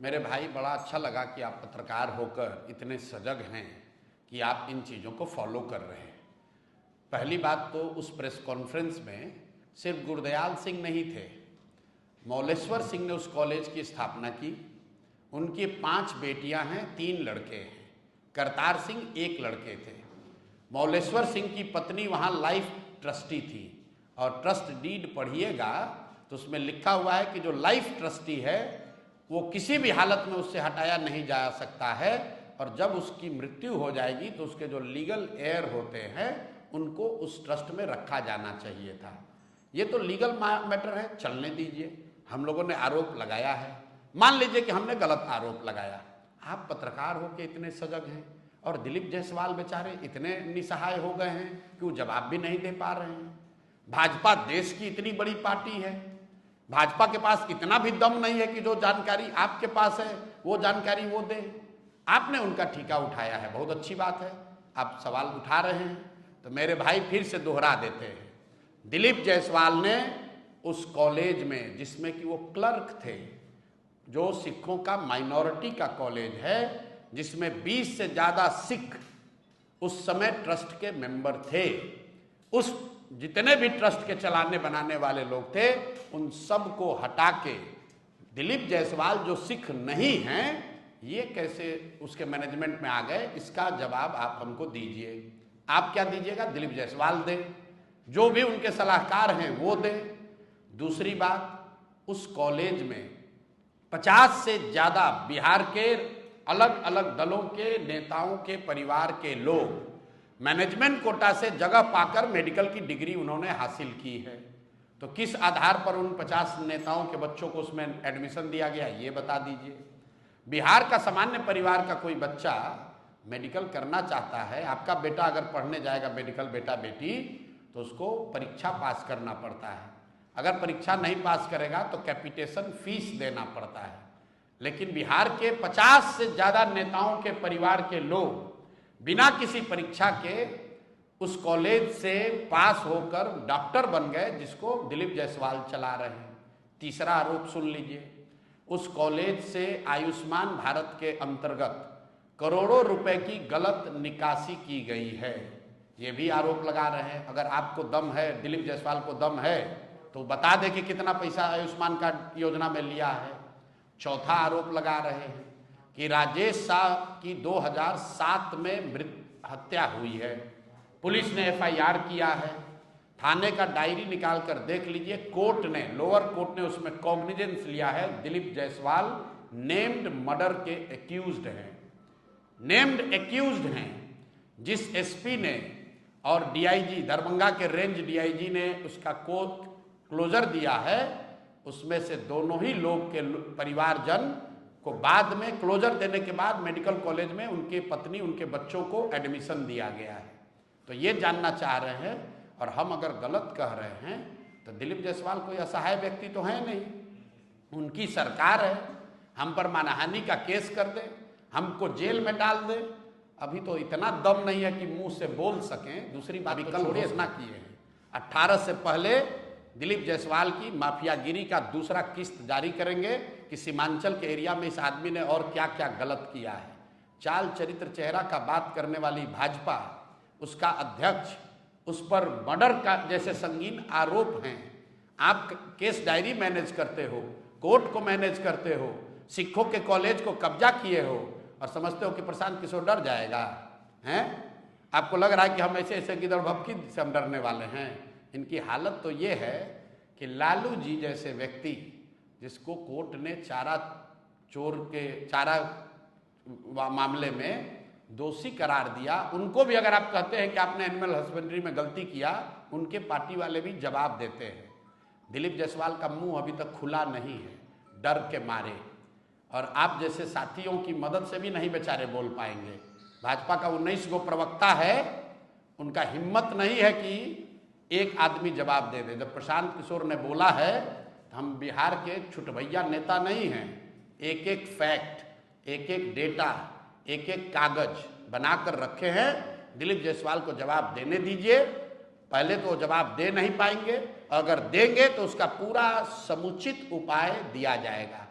मेरे भाई, बड़ा अच्छा लगा कि आप पत्रकार होकर इतने सजग हैं कि आप इन चीज़ों को फॉलो कर रहे हैं। पहली बात तो उस प्रेस कॉन्फ्रेंस में सिर्फ गुरदयाल सिंह नहीं थे, मौलेश्वर सिंह ने उस कॉलेज की स्थापना की। उनकी 5 बेटियां हैं, 3 लड़के हैं। करतार सिंह 1 लड़के थे। मौलेश्वर सिंह की पत्नी वहाँ लाइफ ट्रस्टी थी, और ट्रस्ट डीड पढ़िएगा तो उसमें लिखा हुआ है कि जो लाइफ ट्रस्टी है वो किसी भी हालत में उससे हटाया नहीं जा सकता है, और जब उसकी मृत्यु हो जाएगी तो उसके जो लीगल एयर होते हैं उनको उस ट्रस्ट में रखा जाना चाहिए था। ये तो लीगल मैटर है, चलने दीजिए। हम लोगों ने आरोप लगाया है, मान लीजिए कि हमने गलत आरोप लगाया। आप पत्रकार हो के इतने सजग हैं, और दिलीप जायसवाल बेचारे इतने निसहाय हो गए हैं कि वो जवाब भी नहीं दे पा रहे हैं। भाजपा देश की इतनी बड़ी पार्टी है, भाजपा के पास इतना भी दम नहीं है कि जो जानकारी आपके पास है वो जानकारी वो दे। आपने उनका ठीका उठाया है, बहुत अच्छी बात है, आप सवाल उठा रहे हैं। तो मेरे भाई फिर से दोहरा देते हैं, दिलीप जायसवाल ने उस कॉलेज में, जिसमें कि वो क्लर्क थे, जो सिखों का माइनॉरिटी का कॉलेज है, जिसमें 20 से ज़्यादा सिख उस समय ट्रस्ट के मेंबर थे, उस जितने भी ट्रस्ट के चलाने बनाने वाले लोग थे उन सब को हटा के दिलीप जायसवाल जो सिख नहीं हैं ये कैसे उसके मैनेजमेंट में आ गए, इसका जवाब आप हमको दीजिए। आप क्या दीजिएगा? दिलीप जायसवाल दें, जो भी उनके सलाहकार हैं वो दें। दूसरी बात, उस कॉलेज में 50 से ज़्यादा बिहार के अलग अलग दलों के नेताओं के परिवार के लोग मैनेजमेंट कोटा से जगह पाकर मेडिकल की डिग्री उन्होंने हासिल की है। तो किस आधार पर उन 50 नेताओं के बच्चों को उसमें एडमिशन दिया गया, ये बता दीजिए। बिहार का सामान्य परिवार का कोई बच्चा मेडिकल करना चाहता है, आपका बेटा अगर पढ़ने जाएगा मेडिकल, बेटा बेटी, तो उसको परीक्षा पास करना पड़ता है। अगर परीक्षा नहीं पास करेगा तो कैपिटेशन फीस देना पड़ता है। लेकिन बिहार के 50 से ज़्यादा नेताओं के परिवार के लोग बिना किसी परीक्षा के उस कॉलेज से पास होकर डॉक्टर बन गए, जिसको दिलीप जायसवाल चला रहे हैं। तीसरा आरोप सुन लीजिए, उस कॉलेज से आयुष्मान भारत के अंतर्गत करोड़ों रुपए की गलत निकासी की गई है, ये भी आरोप लगा रहे हैं। अगर आपको दम है, दिलीप जायसवाल को दम है, तो बता दे कि कितना पैसा आयुष्मान कार्ड योजना में लिया है। चौथा आरोप लगा रहे हैं कि राजेश शाह की 2007 में हत्या हुई है, पुलिस ने FIR किया है, थाने का डायरी निकाल कर देख लीजिए, कोर्ट ने, लोअर कोर्ट ने उसमें कॉग्निजेंस लिया है। दिलीप जायसवाल नेम्ड मर्डर के एक्यूज्ड हैं, नेम्ड एक्यूज्ड हैं। जिस SP ने और DIG, दरभंगा के रेंज DIG ने उसका कोर्ट क्लोजर दिया है, उसमें से दोनों ही लोग के परिवारजन को बाद में क्लोजर देने के बाद मेडिकल कॉलेज में उनके पत्नी, उनके बच्चों को एडमिशन दिया गया है। तो ये जानना चाह रहे हैं, और हम अगर गलत कह रहे हैं तो दिलीप जायसवाल कोई असहाय व्यक्ति तो है नहीं, उनकी सरकार है, हम पर मानहानि का केस कर दे, हमको जेल में डाल दे। अभी तो इतना दम नहीं है कि मुंह से बोल सकें। दूसरी बात, कल घोषणा किए हैं 18 से पहले दिलीप जायसवाल की माफियागिरी का दूसरा किस्त जारी करेंगे कि सीमांचल के एरिया में इस आदमी ने और क्या क्या गलत किया है। चाल चरित्र चेहरा का बात करने वाली भाजपा, उसका अध्यक्ष, उस पर मर्डर का जैसे संगीन आरोप हैं। आप केस डायरी मैनेज करते हो, कोर्ट को मैनेज करते हो, सिखों के कॉलेज को कब्जा किए हो, और समझते हो कि प्रशांत किशोर डर जाएगा? हैं? आपको लग रहा है कि हम ऐसे ऐसे गिदड़ भपकी से हम डरने वाले हैं? इनकी हालत तो ये है कि लालू जी जैसे व्यक्ति, जिसको कोर्ट ने चारा चोर के चारा मामले में दोषी करार दिया, उनको भी अगर आप कहते हैं कि आपने एनिमल हस्बेंड्री में गलती किया, उनके पार्टी वाले भी जवाब देते हैं। दिलीप जायसवाल का मुंह अभी तक खुला नहीं है, डर के मारे, और आप जैसे साथियों की मदद से भी नहीं बेचारे बोल पाएंगे। भाजपा का 19 गो प्रवक्ता है, उनका हिम्मत नहीं है कि एक आदमी जवाब दे दे। जब प्रशांत किशोर ने बोला है तो हम बिहार के छुटभैया नेता नहीं हैं, एक एक फैक्ट, एक एक डेटा, एक एक कागज बनाकर रखे हैं। दिलीप जायसवाल को जवाब देने दीजिए। पहले तो जवाब दे नहीं पाएंगे, अगर देंगे तो उसका पूरा समुचित उपाय दिया जाएगा।